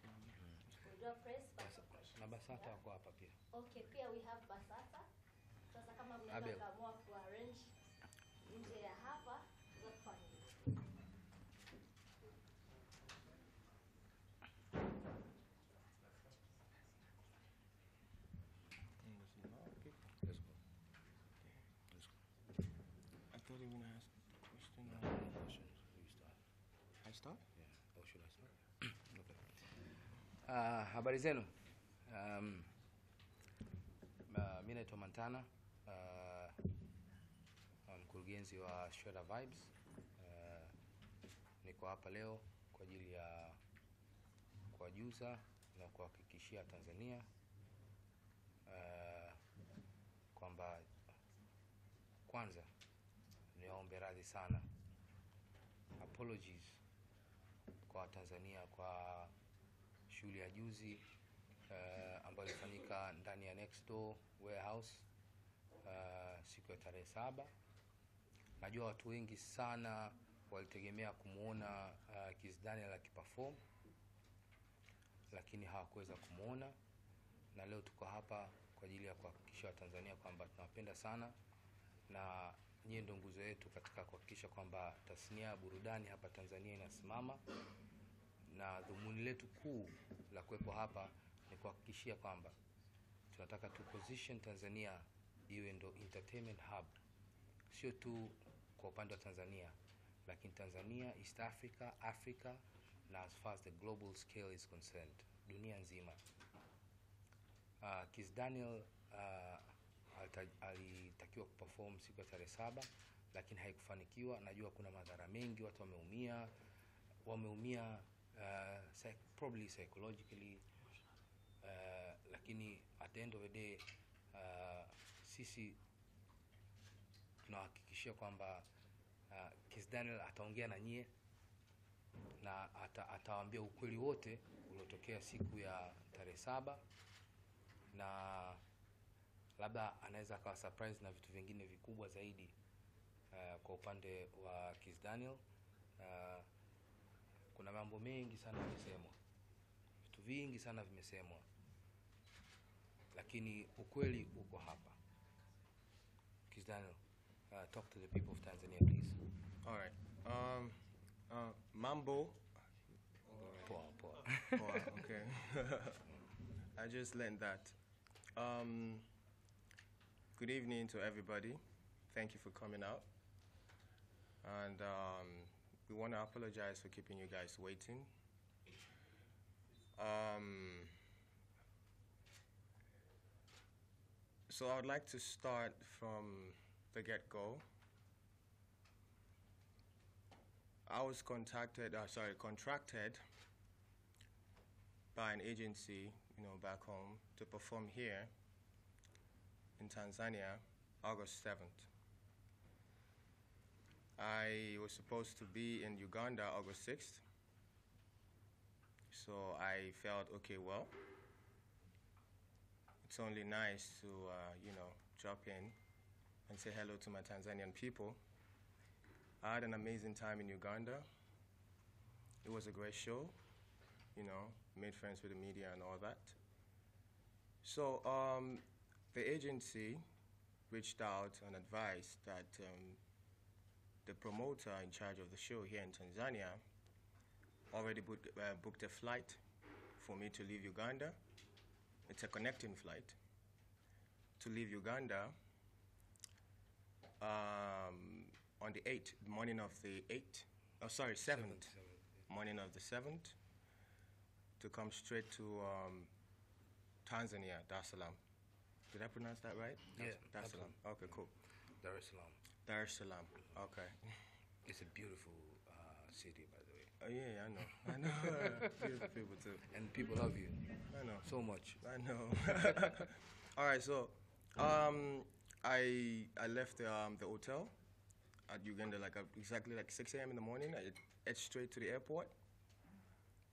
We'll do a press pass of questions. Na BASATA wako hapa pia. Okay, pia we have BASATA. Sasa kama mnataka kuamua ku arrange nje ya hapa, tutafanya. Let's go. I thought you were going to ask the question. You start. I start? Yeah. Or should I start? Okay. Habari zenu. Mimi naitwa Mantana. Mkurugenzi wa Shredder Vibes. Niko hapa leo kwa ajili ya kuwajuza na kuhakikishia Tanzania kwamba kwanza niombe radhi sana, apologies kwa Tanzania kwa shughuli ya juzi ambayo ilifanyika ndani ya Next Door Warehouse siku ya tarehe 7. Najua watu wengi sana walitegemea kumuona KIZZ Daniel akiperform, lakini hawakuweza kumuona, na leo tuko hapa kwa ajili ya kuhakikisha Tanzania kwamba tunawapenda sana na nyie ndio nguzo yetu katika kuhakikisha kwamba tasnia ya burudani hapa Tanzania inasimama, na dhumuni letu kuu la kuwepo hapa ni kuhakikishia kwamba tunataka tu position Tanzania iwe ndo entertainment hub, sio tu kwa upande wa Tanzania, lakini Tanzania, East Africa, Africa, na as far as the global scale is concerned, dunia nzima. KIZZ Daniel alitakiwa kuperform siku ya tarehe 7, lakini haikufanikiwa. Najua kuna madhara mengi, watu wameumia probably psychologically, lakini at the end of the day sisi tunahakikishia kwamba KIZZ Daniel ataongea na nyie na atawaambia ukweli wote uliotokea siku ya tarehe 7, na labda anaweza akawa surprise na vitu vingine vikubwa zaidi kwa upande wa KIZZ Daniel. Kuna mambo mengi sana yamesemwa, vitu vingi sana vimesemwa, lakini ukweli uko hapa. KIZZ Daniel, talk to the people of Tanzania, please. All right. Mambo. Poa. Okay. I just learned that. Good evening to everybody. Thank you for coming out. And we want to apologize for keeping you guys waiting. So I would like to start from the get-go. I was contracted by an agency, back home to perform here in Tanzania, August 7th. I was supposed to be in Uganda August 6th. So I felt, okay, well, it's only nice to, drop in and say hello to my Tanzanian people. I had an amazing time in Uganda. It was a great show, made friends with the media and all that. So the agency reached out and advised that the promoter in charge of the show here in Tanzania already booked a flight for me to leave Uganda. It's a connecting flight to leave Uganda on the 8th, morning of the 7th, morning of the 7th, to come straight to Tanzania, Dar es Salaam. Did I pronounce that right? Yeah. Dar es Salaam. Okay, cool. Dar es Salaam. Dar es Salaam. Okay. It's a beautiful city, by the way. Oh yeah, I know. Beautiful people too. And people love you. I know. So much. I know. All right, so I left the hotel at Uganda exactly 6 a.m. in the morning. I head straight to the airport,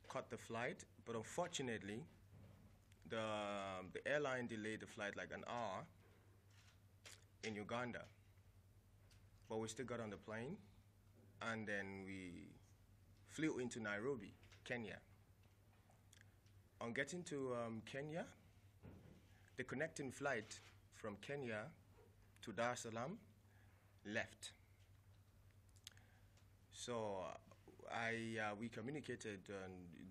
caught the flight, but unfortunately, the airline delayed the flight like an hour in Uganda. But we still got on the plane, and then we flew into Nairobi, Kenya. On getting to Kenya, the connecting flight from Kenya to Dar es Salaam left. So we communicated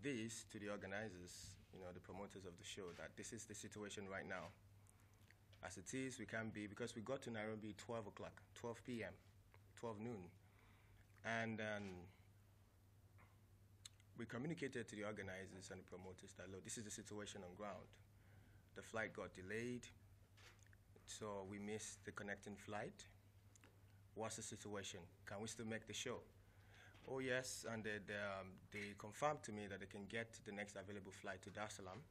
this to the organizers, the promoters of the show, that this is the situation right now. As it is, we can't be, because we got to Nairobi 12 o'clock, 12 p.m., 12 noon. And we communicated to the organizers and the promoters that, look, this is the situation on ground. The flight got delayed, so we missed the connecting flight. What's the situation? Can we still make the show? Oh yes, and they confirmed to me that they can get the next available flight to Dar es Salaam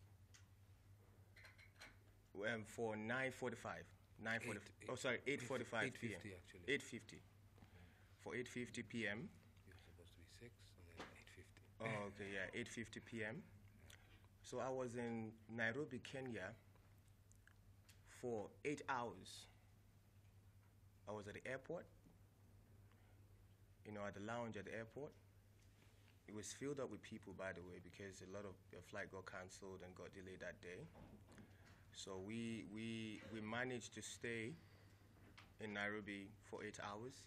for 9:45. 8:45 p.m. 8:50 actually. 8:50. For 8:50 p.m. You're supposed to be 6 and then 8:50. Oh, okay, yeah, 8:50 p.m. So I was in Nairobi, Kenya for 8 hours. I was at the airport, at the lounge at the airport. It was filled up with people, by the way, because a lot of the flight got canceled and got delayed that day. So we managed to stay in Nairobi for 8 hours.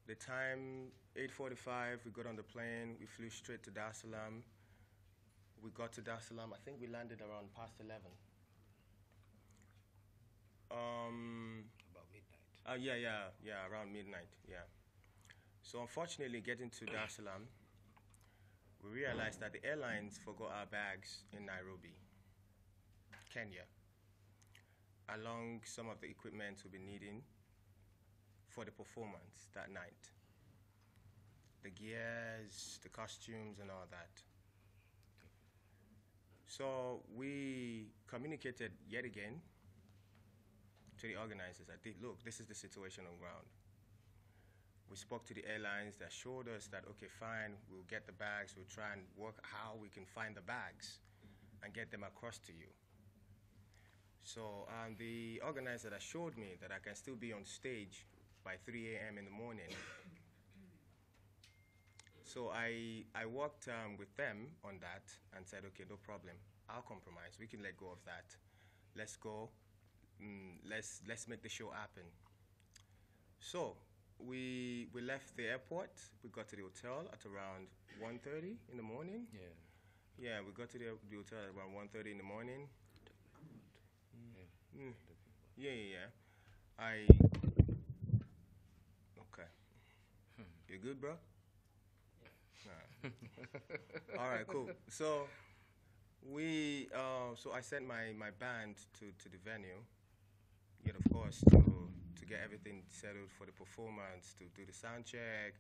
The time, 8:45, we got on the plane, we flew straight to Dar es Salaam. We got to Dar es Salaam, I think we landed around past 11. About midnight. Yeah, around midnight, yeah. So unfortunately, getting to Dar es Salaam, we realized that the airlines forgot our bags in Nairobi, Kenya, along some of the equipment we'll be needing for the performance that night. The gears, the costumes, and all that. So we communicated yet again to the organizers that, look, this is the situation on ground. We spoke to the airlines. They assured us that, okay, fine, we'll get the bags. We'll try and work how we can find the bags and get them across to you. So the organizer assured me that I can still be on stage by 3 a.m. in the morning. So I worked with them on that and said, okay, no problem. I'll compromise. We can let go of that. Let's go. Let's make the show happen. So we left the airport. We got to the hotel at around 1:30 in the morning. Yeah, we got to the hotel at around 1:30 in the morning. Yeah. Okay. You good, bro? Nah. All right, cool. So so I sent my band to the venue, yet of course to get everything settled for the performance, to do the sound check.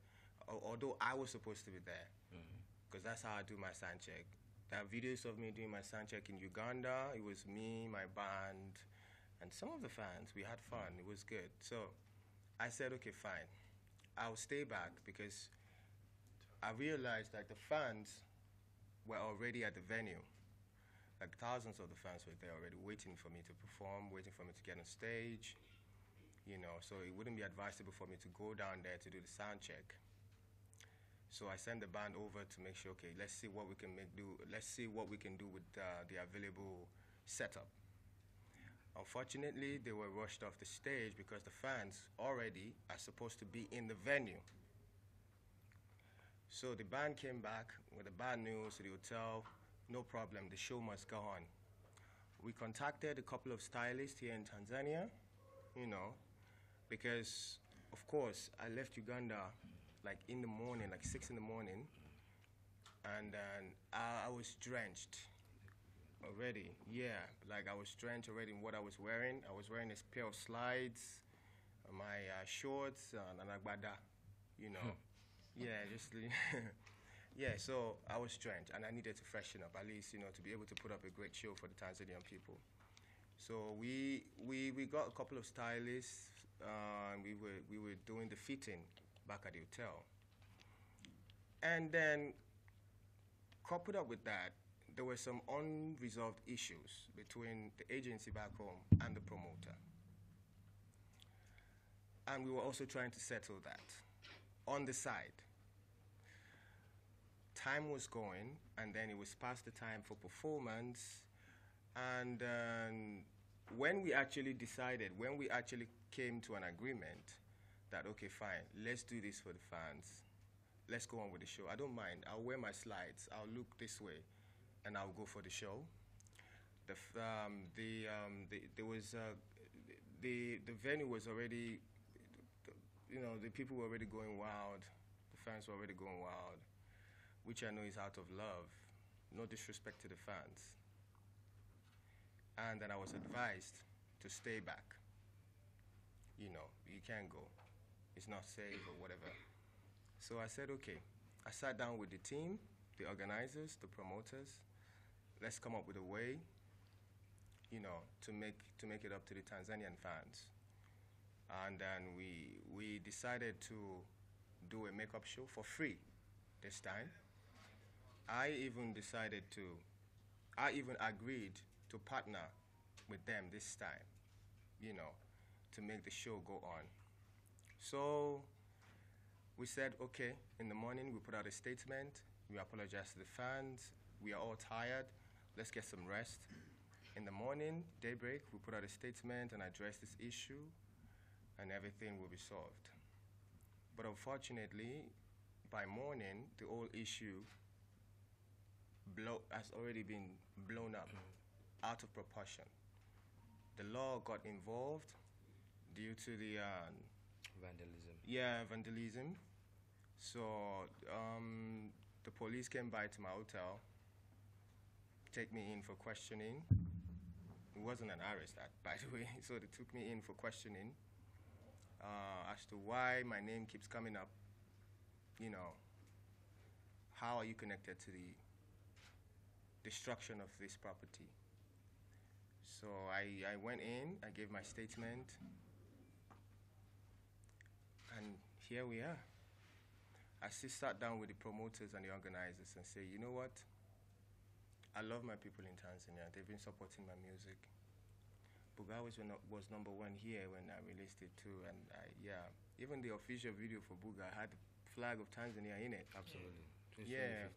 Although I was supposed to be there, because that's how I do my sound check. There are videos of me doing my sound check in Uganda. It was me, my band, and some of the fans. We had fun. It was good. So I said, okay, fine. I'll stay back, because I realized that the fans were already at the venue. Like thousands of the fans were there already waiting for me to perform, waiting for me to get on stage, so it wouldn't be advisable for me to go down there to do the sound check. So I sent the band over to make sure, okay, let's see what we can let's see what we can do with the available setup. Unfortunately, they were rushed off the stage because the fans already are supposed to be in the venue. So the band came back with the bad news to the hotel. No problem, the show must go on. We contacted a couple of stylists here in Tanzania, because, of course, I left Uganda like in the morning, like 6 in the morning, and I was drenched already. Yeah, like I was drenched already in what I was wearing. I was wearing this pair of slides, my shorts, and agbada, Yeah, just yeah. So I was drenched, and I needed to freshen up at least, to be able to put up a great show for the Tanzanian people. So we got a couple of stylists. We were doing the fitting back at the hotel, and then coupled up with that, there were some unresolved issues between the agency back home and the promoter, and we were also trying to settle that on the side. time was going, and then it was past the time for performance. And when we actually came to an agreement that, okay, fine, let's do this for the fans. Let's go on with the show. I don't mind. I'll wear my slides. I'll look this way, and I'll go for the show. The venue was already, the people were already going wild. The fans were already going wild, which I know is out of love. No disrespect to the fans. And then I was advised to stay back. You can't go. It's not safe or whatever. So I said, okay. I sat down with the team, the organizers, the promoters. Let's come up with a way, to make it up to the Tanzanian fans. And then we decided to do a makeup show for free this time. I even agreed to partner with them this time, to make the show go on. So we said, okay, in the morning we put out a statement. We apologize to the fans. We are all tired. Let's get some rest. In the morning, daybreak, we put out a statement and address this issue, and everything will be solved. But unfortunately, by morning, the whole issue has already been blown up, out of proportion. The law got involved due to the Vandalism. Yeah, vandalism. So the police came by to my hotel, take me in for questioning. It wasn't an arrest, by the way. So they took me in for questioning as to why my name keeps coming up. How are you connected to the destruction of this property? So I went in, I gave my statement, and here we are. I sat down with the promoters and the organizers and say, you know what? I love my people in Tanzania. They've been supporting my music. Buga was #1 here when I released it too, and even the official video for Buga had the flag of Tanzania in it. Absolutely. Yeah.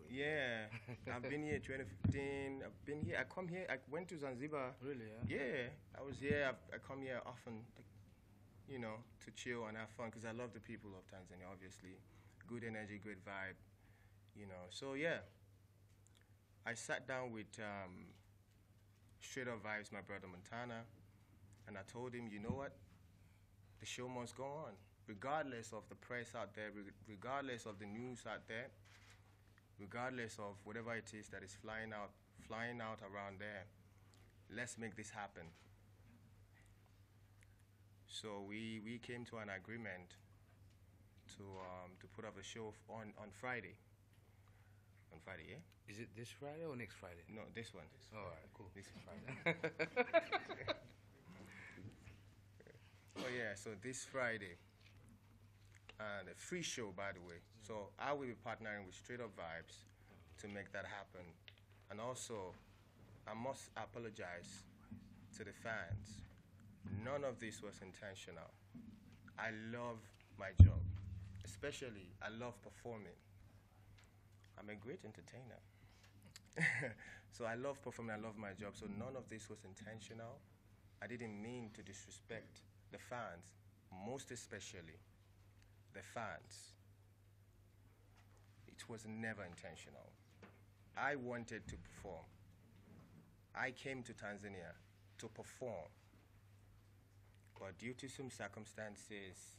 2015, Yeah. I've been here 2015. I've been here. I come here. I went to Zanzibar. Really? Yeah. I was here. I come here often, to chill and have fun because I love the people of Tanzania. Obviously, good energy, great vibe. So yeah. I sat down with Straight Up Vibes, my brother Montana, and I told him, you know what? The show must go on. Regardless of the press out there, regardless of the news out there, regardless of whatever it is that is flying out around there, let's make this happen. So we came to an agreement to put up a show on Friday. On Friday, yeah? Is it this Friday or next Friday? No, this one. Oh, all right, cool. This Friday. Oh yeah, so this Friday. And a free show, by the way. So I will be partnering with Straight Up Vibes to make that happen. And also, I must apologize to the fans. None of this was intentional. I love my job. Especially, I love performing. I'm a great entertainer. So I love performing, I love my job. So none of this was intentional. I didn't mean to disrespect the fans, most especially the fans. It was never intentional. I wanted to perform. I came to Tanzania to perform. But due to some circumstances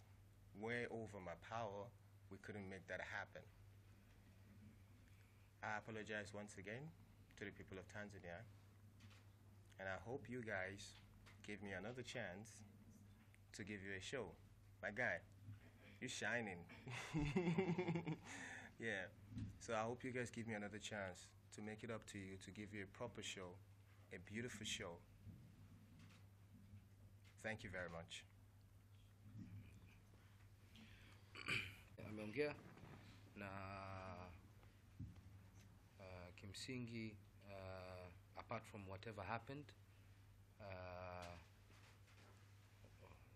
way over my power, we couldn't make that happen. I apologize once again to the people of Tanzania, and I hope you guys give me another chance to give you a show. My guy, you're shining. Yeah, so I hope you guys give me another chance to make it up to you, to give you a proper show, a beautiful show. Thank you very much. Ameongea na kimsingi, apart from whatever happened,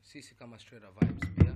sisi kama Straight Up Vibes pia